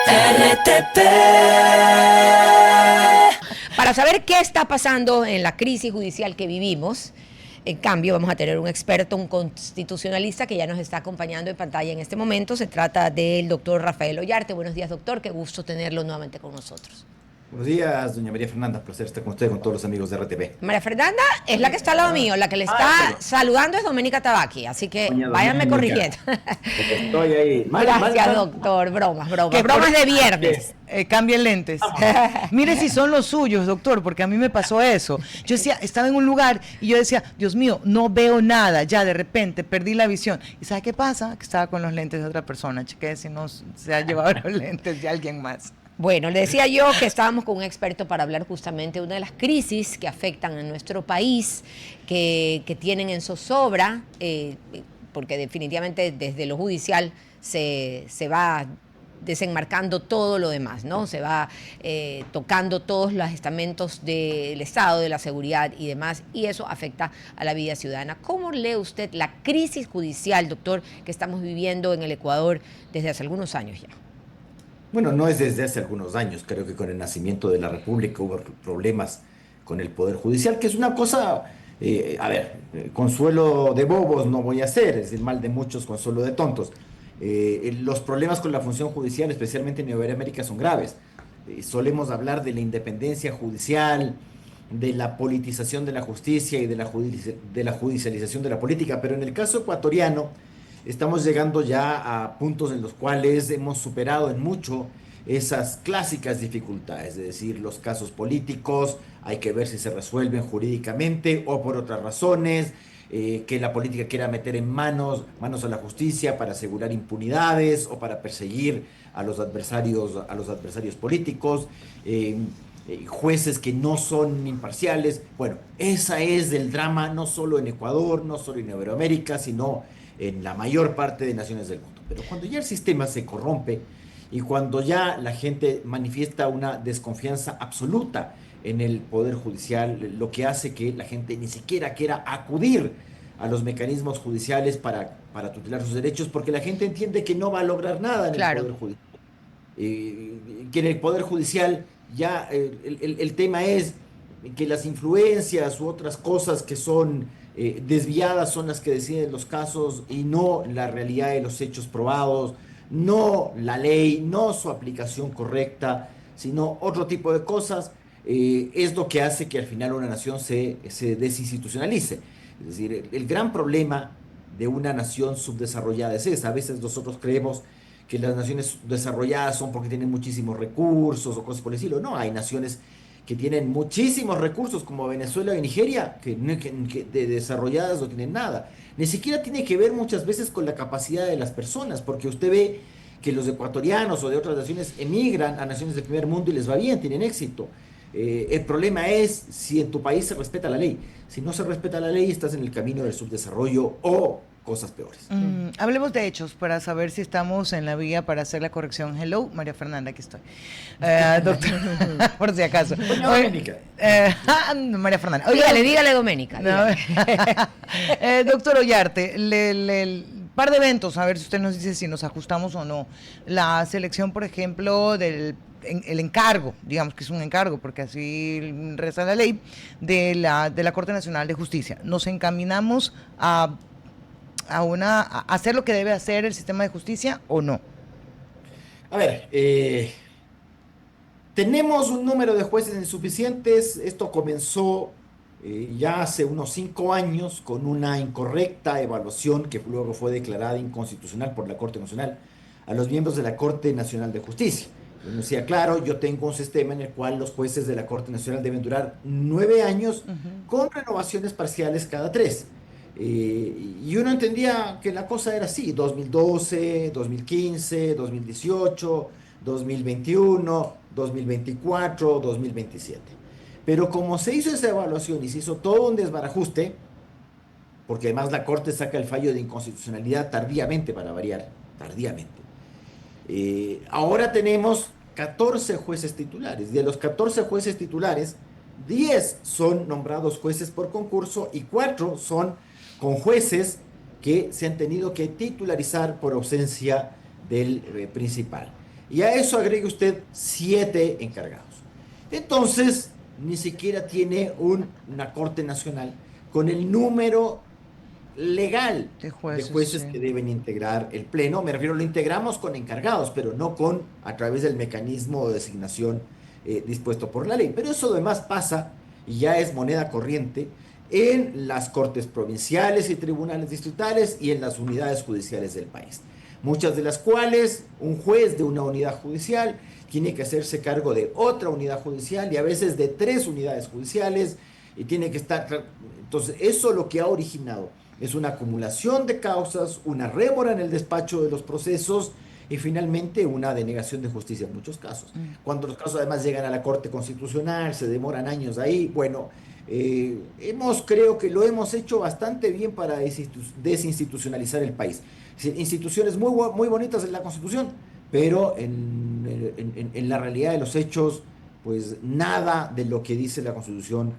RTP. Para saber qué está pasando en la crisis judicial que vivimos, en cambio vamos a tener un experto, un constitucionalista que ya nos está acompañando en pantalla en este momento. Se trata del doctor Rafael Ollarte. Buenos días, doctor. Qué gusto tenerlo nuevamente con nosotros. Buenos días, doña María Fernanda. Placer estar con usted y con todos los amigos de RTP. María Fernanda es la que está al lado mío. La que le está saludando es Doménica Tabaqui. Así que Doña váyanme Doménica. corrigiendo. Estoy ahí. Gracias, doctor. Bromas. Bromas de viernes. Cambien lentes. Mire si son los suyos, doctor, porque a mí me pasó eso. Yo decía, estaba en un lugar y yo decía, Dios mío, no veo nada. Ya de repente perdí la visión. ¿Y sabe qué pasa? Que estaba con los lentes de otra persona. Chequé si no se ha llevado los lentes de alguien más. Bueno, le decía yo que estábamos con un experto para hablar justamente de una de las crisis que afectan a nuestro país, que tienen en zozobra, porque definitivamente desde lo judicial se va desenmarcando todo lo demás, ¿no? Se va tocando todos los estamentos del Estado, de la seguridad y demás, y eso afecta a la vida ciudadana. ¿Cómo lee usted la crisis judicial, doctor, que estamos viviendo en el Ecuador desde hace algunos años ya? Bueno, no es desde hace algunos años. Creo que con el nacimiento de la República hubo problemas con el Poder Judicial, que es una cosa, consuelo de bobos no voy a hacer, es el mal de muchos, consuelo de tontos. Los problemas con la función judicial, especialmente en Iberoamérica, son graves. Solemos hablar de la independencia judicial, de la politización de la justicia y de la judicialización de la política, pero en el caso ecuatoriano estamos llegando ya a puntos en los cuales hemos superado en mucho esas clásicas dificultades, es decir, los casos políticos, hay que ver si se resuelven jurídicamente o por otras razones, que la política quiera meter en manos a la justicia para asegurar impunidades o para perseguir a los adversarios políticos, jueces que no son imparciales. Bueno, esa es el drama no solo en Ecuador, no solo en Iberoamérica, sino en la mayor parte de naciones del mundo. Pero cuando ya el sistema se corrompe y cuando ya la gente manifiesta una desconfianza absoluta en el Poder Judicial, lo que hace que la gente ni siquiera quiera acudir a los mecanismos judiciales para tutelar sus derechos, porque la gente entiende que no va a lograr nada en el Poder Judicial. Que en el Poder Judicial ya el tema es que las influencias u otras cosas que son desviadas son las que deciden los casos y no la realidad de los hechos probados, no la ley, no su aplicación correcta, sino otro tipo de cosas, es lo que hace que al final una nación se desinstitucionalice. Es decir, el gran problema de una nación subdesarrollada es esa. A veces nosotros creemos que las naciones desarrolladas son porque tienen muchísimos recursos o cosas por el estilo. No, hay naciones que tienen muchísimos recursos como Venezuela y Nigeria, que de desarrolladas no tienen nada. Ni siquiera tiene que ver muchas veces con la capacidad de las personas, porque usted ve que los ecuatorianos o de otras naciones emigran a naciones del primer mundo y les va bien, tienen éxito. El problema es si en tu país se respeta la ley. Si no se respeta la ley, estás en el camino del subdesarrollo o cosas peores. Hablemos de hechos para saber si estamos en la vía para hacer la corrección. Hello, María Fernanda, aquí estoy. Doctor, por si acaso. Doménica. María Fernanda. Dígale, Doménica. No, doctor Ollarte, par de eventos, a ver si usted nos dice si nos ajustamos o no. La selección, por ejemplo, el encargo, digamos que es un encargo, porque así reza la ley, de la Corte Nacional de Justicia. ¿Nos encaminamos a hacer lo que debe hacer el sistema de justicia o no? A ver, tenemos un número de jueces insuficientes. Esto comenzó ya hace unos 5 años con una incorrecta evaluación que luego fue declarada inconstitucional por la Corte Nacional a los miembros de la Corte Nacional de Justicia. Uno decía, claro, yo tengo un sistema en el cual los jueces de la Corte Nacional deben durar 9 años con renovaciones parciales cada 3. Y uno entendía que la cosa era así: 2012, 2015, 2018, 2021, 2024, 2027. Pero como se hizo esa evaluación y se hizo todo un desbarajuste, porque además la Corte saca el fallo de inconstitucionalidad tardíamente, para variar, tardíamente. Ahora tenemos 14 jueces titulares. De los 14 jueces titulares, 10 son nombrados jueces por concurso y 4 son con jueces que se han tenido que titularizar por ausencia del principal. Y a eso agregue usted 7 encargados. Entonces, ni siquiera tiene una Corte Nacional con el número legal De de jueces, jueces sí. que deben integrar el pleno. Me refiero, lo integramos con encargados, pero no a través del mecanismo de designación dispuesto por la ley. Pero eso además pasa, y ya es moneda corriente, en las cortes provinciales y tribunales distritales y en las unidades judiciales del país. Muchas de las cuales un juez de una unidad judicial tiene que hacerse cargo de otra unidad judicial y a veces de 3 unidades judiciales y tiene que estar... Entonces, eso lo que ha originado es una acumulación de causas, una rémora en el despacho de los procesos y finalmente una denegación de justicia en muchos casos. Cuando los casos además llegan a la Corte Constitucional, se demoran años ahí, bueno, creo que lo hemos hecho bastante bien para desinstitucionalizar el país. Es decir, instituciones muy bonitas en la Constitución, pero en la realidad de los hechos, pues nada de lo que dice la Constitución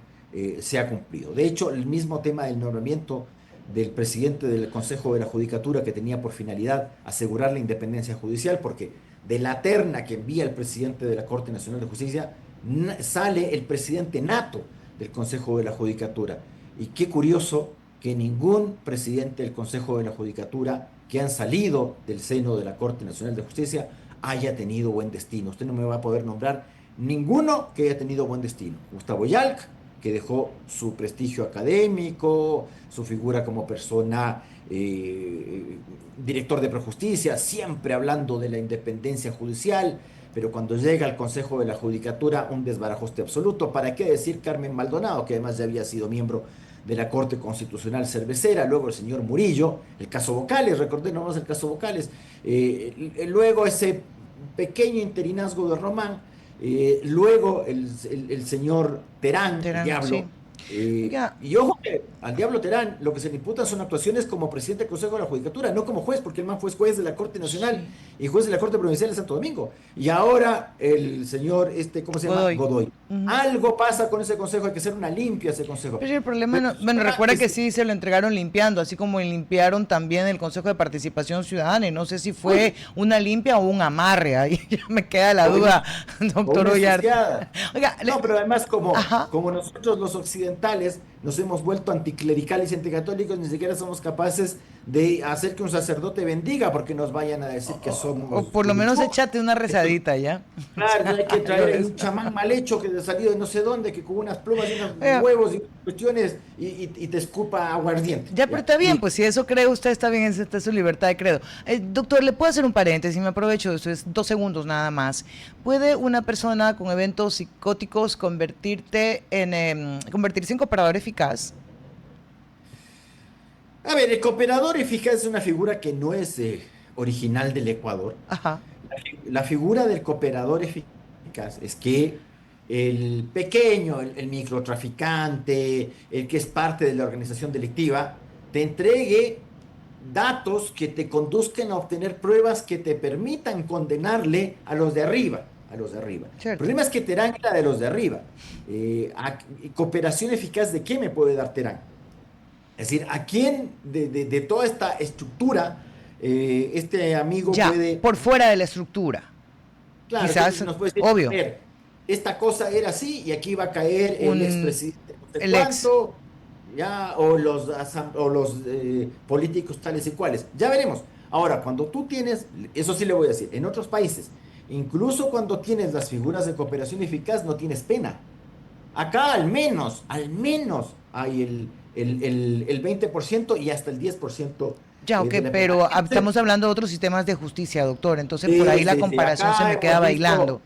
se ha cumplido. De hecho, el mismo tema del nombramiento del presidente del Consejo de la Judicatura, que tenía por finalidad asegurar la independencia judicial, porque de la terna que envía el presidente de la Corte Nacional de Justicia sale el presidente nato del Consejo de la Judicatura. Y qué curioso que ningún presidente del Consejo de la Judicatura que han salido del seno de la Corte Nacional de Justicia haya tenido buen destino. Usted no me va a poder nombrar ninguno que haya tenido buen destino. Gustavo Yalc, que dejó su prestigio académico, su figura como persona, director de Projusticia, siempre hablando de la independencia judicial, pero cuando llega al Consejo de la Judicatura, un desbarajuste absoluto. ¿Para qué decir Carmen Maldonado, que además ya había sido miembro de la Corte Constitucional Cervecera, luego el señor Murillo, el caso Vocales, recordemos el caso Vocales, luego ese pequeño interinazgo de Román, luego el señor Terán, el Diablo. Sí. Y ojo que al Diablo Terán lo que se le imputa son actuaciones como presidente del Consejo de la Judicatura, no como juez, porque el man fue juez de la Corte Nacional y juez de la Corte Provincial de Santo Domingo. Y ahora el señor, ¿cómo se llama? Godoy. Algo pasa con ese consejo, hay que hacer una limpia ese consejo. Pero el problema, bueno, recuerda que sí se lo entregaron limpiando, así como limpiaron también el Consejo de Participación Ciudadana, y no sé si fue una limpia o un amarre, ahí ya me queda la duda, doctor Ollarte. Oiga, no, pero además como nosotros los occidentales nos hemos vuelto anticlericales y anticatólicos, ni siquiera somos capaces de hacer que un sacerdote bendiga porque nos vayan a decir que somos... O por lo menos échate una rezadita ya. Claro, hay que traer un chamán mal hecho que ha salido de no sé dónde, que con unas plumas y unos huevos y cuestiones y te escupa aguardiente. Ya, pero está bien, pues si eso cree usted, está bien, esta es su libertad de credo. Doctor, ¿le puedo hacer un paréntesis? Me aprovecho de eso, es 2 segundos nada más. ¿Puede una persona con eventos psicóticos convertirse en cooperador eficaz? A ver, el cooperador eficaz es una figura que no es original del Ecuador. Ajá. La figura del cooperador eficaz es que el pequeño, el microtraficante, el que es parte de la organización delictiva, te entregue datos que te conduzcan a obtener pruebas que te permitan condenarle a los de arriba. Cierto. El problema es que Terán era de los de arriba. ¿Cooperación eficaz de qué me puede dar Terán? Es decir, ¿a quién de toda esta estructura este amigo puede... por fuera de la estructura? Claro, quizás, nos puede decir, obvio. Esta cosa era así y aquí va a caer el expresidente el ex. Ya, o los políticos tales y cuales. Ya veremos. Ahora, cuando tú tienes, eso sí le voy a decir, en otros países, incluso cuando tienes las figuras de cooperación eficaz, no tienes pena. Acá al menos hay el 20% y hasta el 10%. Ya, ok, pero estamos hablando de otros sistemas de justicia, doctor, entonces por ahí la comparación se me queda bailando.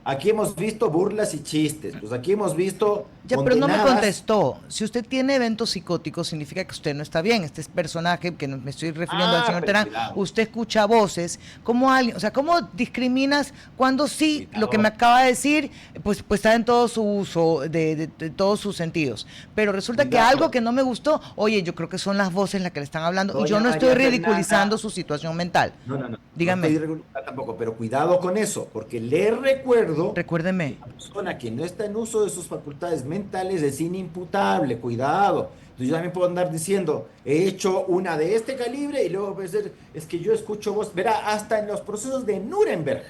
Aquí hemos visto burlas y chistes, pues aquí hemos visto ya, pero no me contestó. Si usted tiene eventos psicóticos, significa que usted no está bien. Este personaje, que me estoy refiriendo al señor Terán, usted escucha voces, ¿cómo alguien, o sea, cómo discriminas cuando sí, lo que me acaba de decir, pues está en todo su uso, de todos sus sentidos? Pero resulta que algo que no me gustó, oye, yo creo que son las voces las que le están hablando, y yo no estoy ridiculizando su situación mental. No. Dígame. No estoy ridiculizando tampoco, pero cuidado con eso, porque le recuerdo recuerdo. Recuérdeme. La persona que no está en uso de sus facultades mentales es inimputable, cuidado. Entonces yo también puedo andar diciendo, he hecho una de este calibre y luego puede ser, es que yo escucho voz, verá, hasta en los procesos de Nuremberg.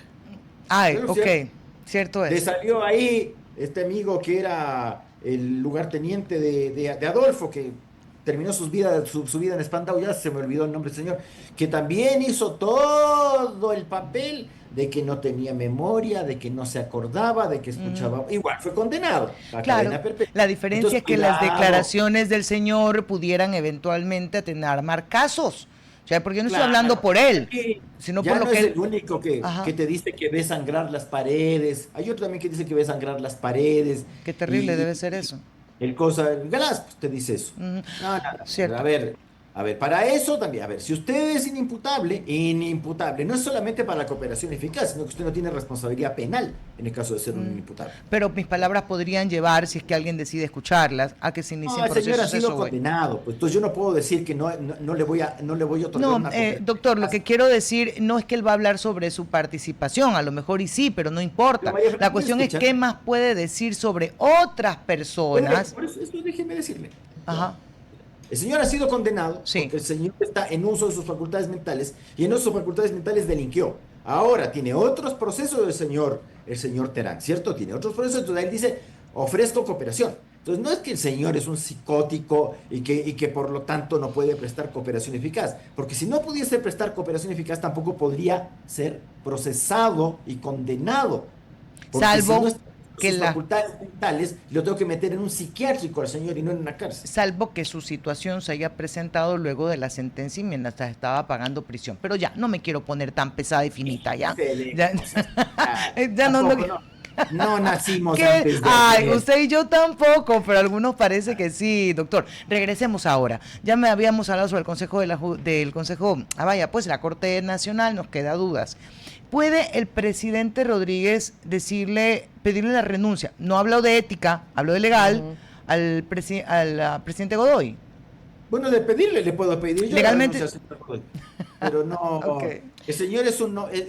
Ay, ¿No es ok, cierto? cierto Le es. salió ahí este amigo que era el lugarteniente de Adolfo, que terminó su vida en Spandau, ya se me olvidó el nombre del señor, que también hizo todo el papel de que no tenía memoria, de que no se acordaba, de que Ujú. escuchaba. Igual fue condenado a Claro, cadena perpetua. la diferencia Entonces, es que las cuidado, declaraciones del señor pudieran eventualmente tener armar casos. O sea, porque yo no estoy hablando claro. por él, Aquí sino por ya lo no que es el él... único que Ajá, te dice que ve sangrar las paredes. Hay otro también que dice que ve sangrar las paredes. qué terrible Y, debe ser eso. el cosa, el Galás, pues, te dice eso. Ujú. No, no, no, Cierto. a ver, para eso también, a ver, si usted es inimputable, inimputable, no es solamente para la cooperación eficaz, sino que usted no tiene responsabilidad penal en el caso de ser un Mm. inimputable. Pero mis palabras podrían llevar, si es que alguien decide escucharlas, a que se No, inicien el señor ha procesos. sido Eso voy. condenado, pues entonces yo no puedo decir que no le voy a otorgar No, una cooperación doctor, lo eficaz. que quiero decir no es que él va a hablar sobre su participación, a lo mejor y sí, pero no Pero importa. María La Fernanda, ¿me cuestión es escucha? qué más puede decir sobre otras Bueno, personas. por eso déjeme decirle. Ya. Ajá, El señor ha sido condenado sí, porque el señor está en uso de sus facultades mentales y en uso de sus facultades mentales delinquió. Ahora tiene otros procesos el señor Terán, ¿cierto? Tiene otros procesos, entonces él dice, ofrezco cooperación. Entonces no es que el señor es un psicótico y que por lo tanto no puede prestar cooperación eficaz, porque si no pudiese prestar cooperación eficaz tampoco podría ser procesado y condenado, porque si no salvo está en que sus la facultades mentales, lo tengo que meter en un psiquiátrico al señor y no en una cárcel. salvo que su situación se haya presentado luego de la sentencia y mientras estaba pagando prisión. Pero ya, no me quiero poner tan pesada y finita, ¿ya? Fe de Ya, cosas. Ya, ya no, tampoco, no. No nacimos ¿qué? antes de Ay, ayer. usted y yo tampoco, pero a algunos parece que sí, doctor. Regresemos ahora. Ya me habíamos hablado sobre el Consejo del Consejo, vaya, pues la Corte Nacional, nos queda dudas. ¿Puede el presidente Rodríguez pedirle la renuncia? No hablo de ética, hablo de legal, Ujú. al presidente Godoy. Bueno, de pedirle le puedo pedir yo la renuncia Legalmente, al señor Godoy. Pero ok. no, el señor es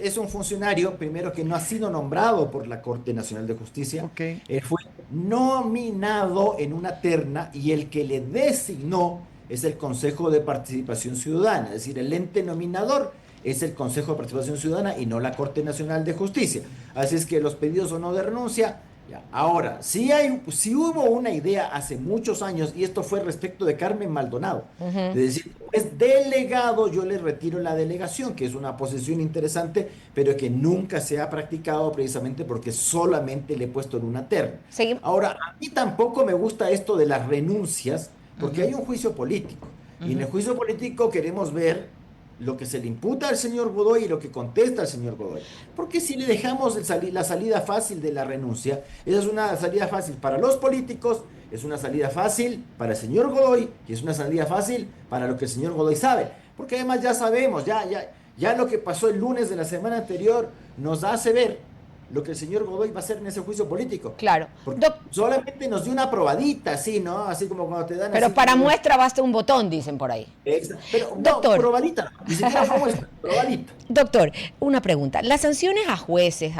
es un funcionario, primero que no ha sido nombrado por la Corte Nacional de Justicia, Ok. fue nominado en una terna y el que le designó es el Consejo de Participación Ciudadana, es decir, el ente nominador es el Consejo de Participación Ciudadana y no la Corte Nacional de Justicia. Así es que los pedidos o no de renuncia. Ya. Ahora, si hubo una idea hace muchos años, y esto fue respecto de Carmen Maldonado, Ujú. de decir, es delegado, yo le retiro la delegación, que es una posición interesante, pero que nunca se ha practicado precisamente porque solamente le he puesto en una terna. Seguimos. Ahora, a mí tampoco me gusta esto de las renuncias, porque Ujú, hay un juicio político, y en ujú. el juicio político queremos ver lo que se le imputa al señor Godoy y lo que contesta el señor Godoy. Porque si le dejamos la salida fácil de la renuncia, esa es una salida fácil para los políticos, es una salida fácil para el señor Godoy y es una salida fácil para lo que el señor Godoy sabe. Porque además ya sabemos, ya lo que pasó el lunes de la semana anterior nos hace ver lo que el señor Godoy va a hacer en ese juicio político. Claro. Porque solamente nos dio una probadita, así, ¿no? Así como cuando te dan Pero así para como... muestra basta un botón, dicen por ahí. Pero no, Doctor, probadita, ni siquiera fue muestra, probadita. doctor, una pregunta. ¿Las sanciones a jueces,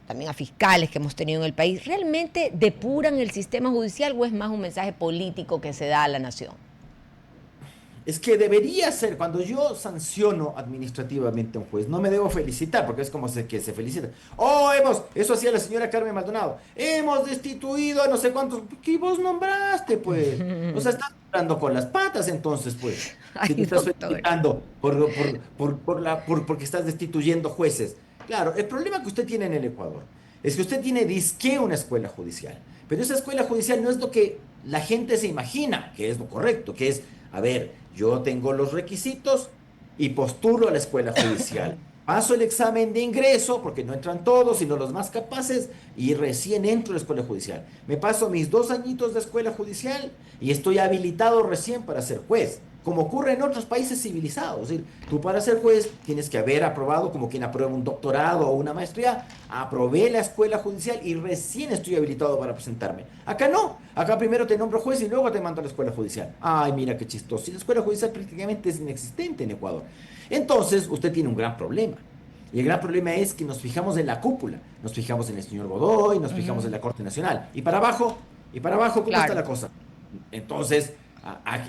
también a fiscales que hemos tenido en el país, realmente depuran el sistema judicial o es más un mensaje político que se da a la nación? Es que debería ser, cuando yo sanciono administrativamente a un juez, no me debo felicitar, porque es como que se felicita. Oh, eso hacía la señora Carmen Maldonado, hemos destituido a no sé cuántos, que vos nombraste, pues. O sea, estás hablando con las patas entonces, pues. Ay, Si te estás doctor. felicitando porque estás destituyendo jueces. Claro, el problema que usted tiene en el Ecuador es que usted tiene disque una escuela judicial, pero esa escuela judicial no es lo que la gente se imagina, que es lo correcto, que es, a ver, yo tengo los requisitos y postulo a la escuela judicial. Paso el examen de ingreso, porque no entran todos, sino los más capaces, y recién entro a la escuela judicial. Me paso mis 2 añitos de escuela judicial y estoy habilitado recién para ser juez, como ocurre en otros países civilizados. Es decir, tú para ser juez tienes que haber aprobado, como quien aprueba un doctorado o una maestría, aprobé la escuela judicial y recién estoy habilitado para presentarme. Acá no, acá primero te nombro juez y luego te mando a la escuela judicial. Ay, mira qué chistoso. Y la escuela judicial prácticamente es inexistente en Ecuador. Entonces, usted tiene un gran problema. Y el gran problema es que nos fijamos en la cúpula, nos fijamos en el señor Godoy, nos fijamos en la Corte Nacional. Y para abajo, ¿cómo está Claro. la cosa? Entonces,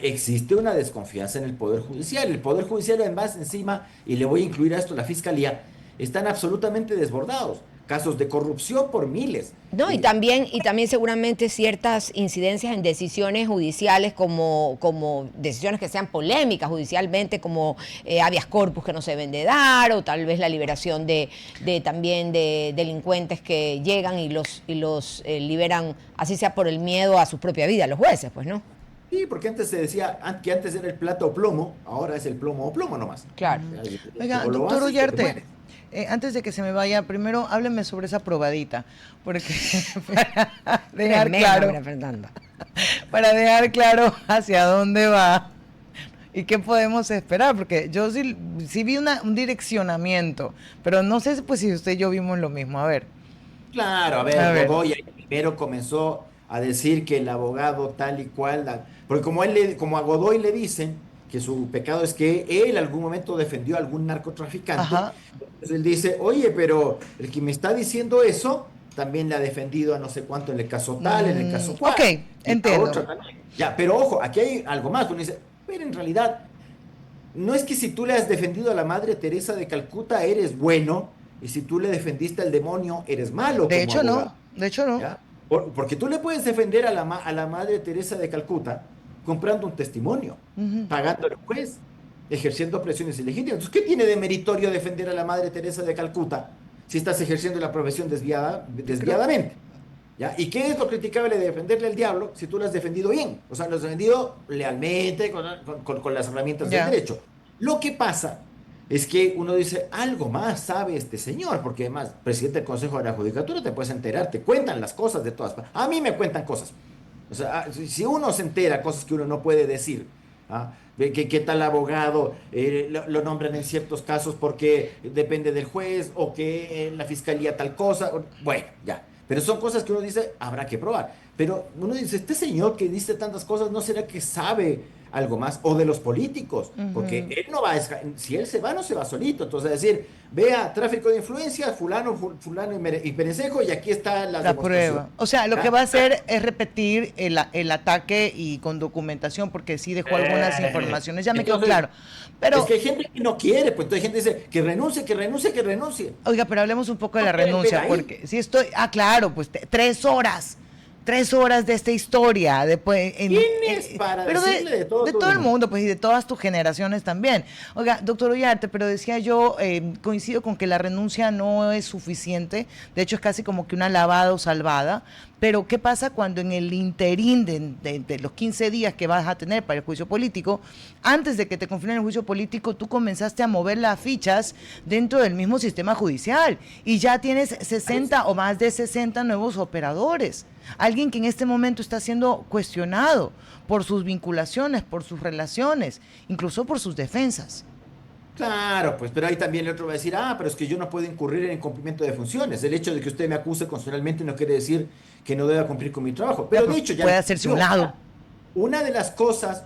existe una desconfianza en el Poder Judicial. El Poder Judicial, además, encima, y le voy a incluir a esto la Fiscalía, están absolutamente desbordados. Casos de corrupción por miles. No, y también seguramente ciertas incidencias en decisiones judiciales como decisiones que sean polémicas judicialmente, como habeas corpus que no se deben de dar, o tal vez la liberación también de delincuentes que llegan y los liberan, así sea por el miedo a su propia vida, los jueces, pues, ¿no? Sí, porque antes se decía que antes era el plata o plomo, ahora es el plomo o plomo nomás. Claro. Oiga, O lo doctor haces o te Ollarte, mueres. antes de que se me vaya, primero hábleme sobre esa probadita, porque para dejar Tremenda, claro, María Fernanda. para dejar claro hacia dónde va y qué podemos esperar, porque yo sí vi un direccionamiento, pero no sé pues si usted y yo vimos lo mismo. A ver, Claro, a a ver, ver. Godoy ahí primero comenzó a decir que el abogado tal y cual, porque como a Godoy le dicen que su pecado es que él algún momento defendió a algún narcotraficante, Ajá. entonces él dice, oye, pero el que me está diciendo eso también le ha defendido a no sé cuánto en el caso tal, en el caso cual, Ok, y la entiendo. otra también. Ya, pero ojo, aquí hay algo más, uno dice, pero en realidad no es que si tú le has defendido a la Madre Teresa de Calcuta eres bueno, y si tú le defendiste al demonio eres malo De como hecho abogado. no, de hecho no. ¿Ya? Porque tú le puedes defender a la Madre Teresa de Calcuta comprando un testimonio, Ujú. pagándole a un juez, ejerciendo presiones ilegítimas. Entonces, ¿qué tiene de meritorio defender a la Madre Teresa de Calcuta si estás ejerciendo la profesión Creo, desviadamente? ¿Ya? ¿Y qué es lo criticable de defenderle al diablo si tú lo has defendido bien? O sea, lo has defendido lealmente con las herramientas del ya. derecho. Lo que pasa es que uno dice, algo más sabe este señor, porque además, presidente del Consejo de la Judicatura, te puedes enterar, te cuentan las cosas de todas partes. A mí me cuentan cosas. O sea, si uno se entera cosas que uno no puede decir, ¿ah? ¿Qué tal abogado lo nombran en ciertos casos porque depende del juez o que la fiscalía tal cosa? Bueno, ya. Pero son cosas que uno dice, habrá que probar. Pero uno dice, este señor que dice tantas cosas, ¿no será que sabe algo más? O de los políticos, porque Ujú. él no va si él se va, no se va solito. Entonces, es decir, vea, tráfico de influencia, fulano, fulano y perencejo, y aquí están las La demostraciones. prueba. O sea, lo que ¿Ya? va a hacer es repetir el ataque y con documentación, porque sí dejó algunas informaciones, ya me quedó Entonces, claro. es Pero, que hay gente que no quiere, pues entonces hay gente que dice que renuncie, que renuncie, que renuncie. oiga, pero hablemos un poco de No la quieren ver renuncia, ahí. porque si estoy, claro, pues 3 horas. 3 horas de esta historia, después, ¿Quién es para pero decirle de todo de tu todo el mundo? mundo, pues, y de todas tus generaciones también. Oiga, doctor Ollarte, pero decía yo, coincido con que la renuncia no es suficiente, de hecho es casi como que una lavada o salvada, pero ¿qué pasa cuando en el interín de los 15 días que vas a tener para el juicio político, antes de que te confirmen el juicio político, tú comenzaste a mover las fichas dentro del mismo sistema judicial y ya tienes 60 o más de 60 nuevos operadores? Alguien que en este momento está siendo cuestionado por sus vinculaciones, por sus relaciones, incluso por sus defensas. Claro, pues, pero ahí también el otro va a decir, pero es que yo no puedo incurrir en incumplimiento de funciones. El hecho de que usted me acuse constitucionalmente no quiere decir que no deba cumplir con mi trabajo. Ya, Pero de pero hecho, ya puede hacerse a un lado. una de las cosas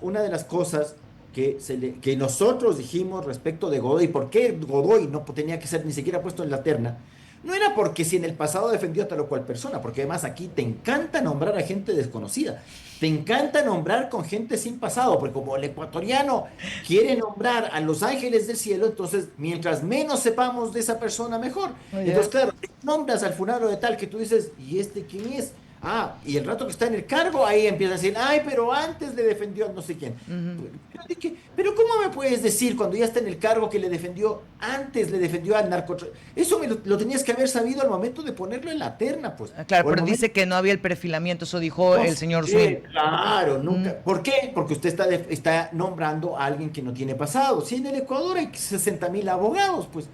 que nosotros dijimos respecto de Godoy, ¿por qué Godoy no tenía que ser ni siquiera puesto en la terna? No era porque si en el pasado defendió a tal o cual persona, porque además aquí te encanta nombrar a gente desconocida, te encanta nombrar con gente sin pasado, porque como el ecuatoriano quiere nombrar a los ángeles del cielo, entonces mientras menos sepamos de esa persona, mejor. Oye. Entonces, claro, nombras al fulano de tal que tú dices, ¿y este quién es? Y el rato que está en el cargo, ahí empieza a decir, ay, pero antes le defendió a no sé quién. Ujú. Pero ¿cómo me puedes decir cuando ya está en el cargo que antes le defendió al narcotráfico? Eso lo tenías que haber sabido al momento de ponerlo en la terna, pues. Claro, O al pero momento. dice que no había el perfilamiento, eso dijo No el señor Swin. sé, claro, Mm. nunca. ¿Por qué? Porque usted está nombrando a alguien que no tiene pasado. Si en el Ecuador hay 60.000 abogados, pues.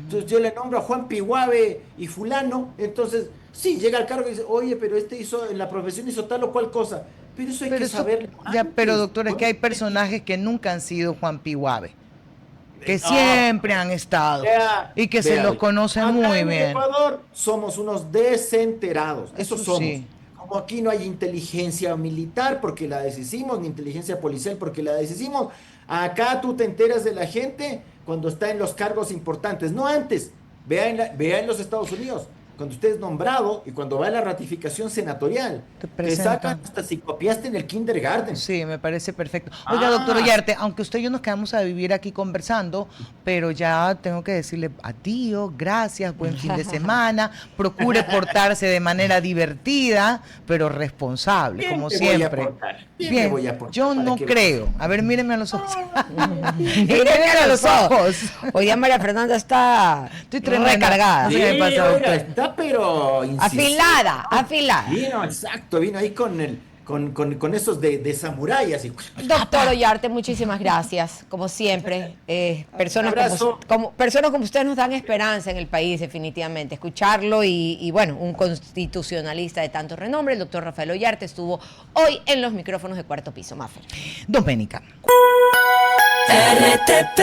Entonces yo le nombro a Juan Piguave y fulano, entonces, sí, llega al cargo y dice, oye, pero este hizo, en la profesión hizo tal o cual cosa. Pero eso hay Pero que eso, saberlo ya, pero antes. doctor, es que hay personajes que nunca han sido Juan Pihuave, que No, siempre han estado vea, y que se los vea. conoce Acá muy en el bien. Ecuador somos unos desenterados, eso Eso somos. sí. Como aquí no hay inteligencia militar porque la deshicimos, ni inteligencia policial porque la deshicimos, acá tú te enteras de la gente cuando está en los cargos importantes, no antes. Vea en los Estados Unidos, cuando usted es nombrado y cuando va a la ratificación senatorial, te sacan hasta si copiaste en el kindergarten. Sí, me parece perfecto. Oiga, doctor Ollarte, aunque usted y yo nos quedamos a vivir aquí conversando, pero ya tengo que decirle adiós, gracias, buen fin de semana, procure portarse de manera divertida, pero responsable, Bien, como te siempre. voy a portar. Bien, Bien, te voy a portar yo para no que creo. A ver, mírenme a los ojos. Mírenme a los ojos. Hoy día María Fernanda está Estoy tremenda. recargada. No sé qué me pasa, oiga, doctor. está pero Afilada, afilada. Vino, exacto, vino ahí con esos de samurái así. Doctor Ollarte, muchísimas gracias, como siempre. Personas abrazo. Personas como ustedes nos dan esperanza en el país, definitivamente. Escucharlo y bueno, un constitucionalista de tanto renombre, el doctor Rafael Ollarte, estuvo hoy en los micrófonos de Cuarto Piso. Mafer. Doménica. RTP